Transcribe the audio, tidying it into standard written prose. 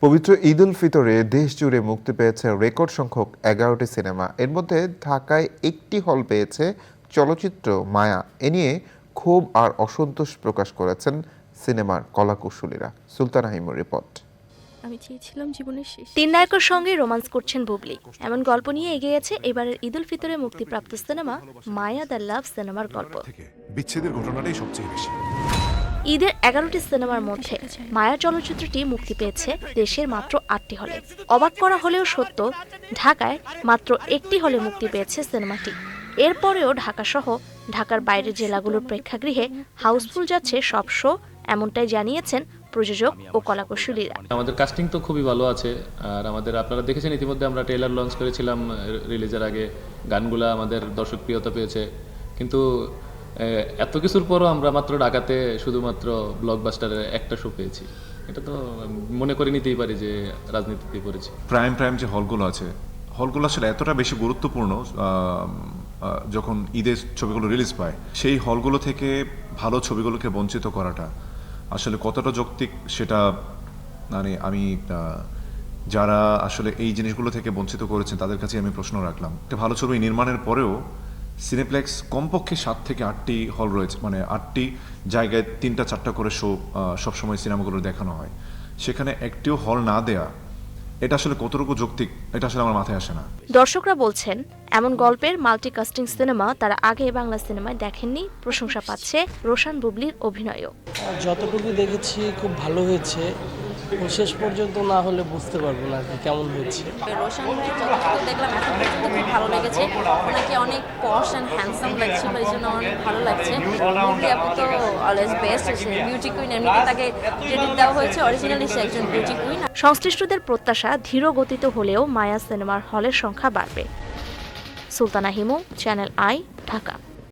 পবিত্র ঈদ উল ফিতরে দেশ জুড়ে মুক্তি পেয়েছে রেকর্ড সংখ্যক ১১টি সিনেমা। এর মধ্যে ঢাকায় একটি হল পেয়েছে চলচ্চিত্র মায়া। এ নিয়ে ক্ষোভ আর অসন্তোষ প্রকাশ করেছেন সিনেমার কলাকুশলীরা। সুলতানা হিমুর রিপোর্ট। আমি চেয়েছিলাম জীবনের শেষ। তিন নায়কের সঙ্গে রোমান্স করছেন বুবলি, এমন গল্প নিয়ে এগিয়েছে এবারের ঈদ উল ফিতরে মুক্তিপ্রাপ্ত সিনেমা মায়া দ্য লাভ সিনেমার গল্প। বিচ্ছেদের ঘটনাটাই সবচেয়ে বেশি। ঈদের ১১টি সিনেমার মধ্যে মায়া চলচ্চিত্রটি মুক্তি পেয়েছে দেশের মাত্র ৮টি হলে। অবাক করা হলেও সত্য, ঢাকায় মাত্র একটি হলে মুক্তি পেয়েছে সিনেমাটি। এরপরেও ঢাকাসহ ঢাকার বাইরের জেলাগুলোর প্রেক্ষাগৃহে হাউসফুল যাচ্ছে সব শো, এমনটাই জানিয়েছেন প্রযোজক ও কলাকুশলীরা। আমাদের কাস্টিং তো খুবই ভালো আছে, আর আপনারা দেখেছেন ইতিমধ্যে আমরা ট্রেলার লঞ্চ করেছিলাম রিলিজের আগে। গানগুলা আমাদের দর্শকপ্রিয়তা পেয়েছে, কিন্তু এত কিছুর পরও আমরা মাত্র ঢাকাতে শুধুমাত্র ব্লকবাস্টারের একটা শো পেয়েছি। এটা তো মনে করে নিতেই পারি যে রাজনীতিতে পড়েছি। প্রাইম যে হলগুলো আছে, হলগুলো আসলে এতটা বেশি গুরুত্বপূর্ণ। যখন ঈদের ছবিগুলো রিলিজ পায়, সেই হলগুলো থেকে ভালো ছবিগুলোকে বঞ্চিত করাটা আসলে কতটা যৌক্তিক, সেটা মানে আমি যারা আসলে এই জিনিসগুলো থেকে বঞ্চিত করেছেন তাদের কাছে আমি প্রশ্ন রাখলাম। একটা ভালো ছবি নির্মাণের পরেও সিনেপ্লেক্স কমপক্ষে 7 থেকে 8টি হল রয়েছে, মানে 8টি জায়গায় 3টা-4টা করে শো সবসময় সিনেমাগুলো দেখানো হয়। সেখানে একটিও হল না দেয়া, এটা আসলে কতটুকু যৌক্তিক, এটা আসলে আমার মাথায় আসে না। দর্শকরা বলছেন, এমন গল্পের মাল্টিকাস্টিং সিনেমা তারা আগে বাংলা সিনেমায় দেখেননি। প্রশংসা পাচ্ছে রোশান বুবলির অভিনয়ও। যতটুকু দেখেছি খুব ভালো হয়েছে, শেষ পর্যন্ত না হলে বুঝতে পারবো না কেমন হয়েছে। রোশান ভাই যতটুকু দেখলাম এখন পর্যন্ত খুব ভালো লেগেছে। ওনাকে অনেক পশ অ্যান্ড হ্যান্ডসাম লাগছিল, এই জন্য অনেক ভালো লাগছে। বুবলি আপু তো অলওয়েজ বেস্ট, বিউটি কুইন, এমনিতে তাকে ক্রেডিট দেওয়া হয়েছে, অরিজিনালি সে একজন বিউটি কুইন। সংশ্লিষ্টদের প্রত্যাশা ধীর গতিতে হলেও মায়া সিনেমার হলের সংখ্যা বাড়বে। Sultana Himu, channel I, Dhaka.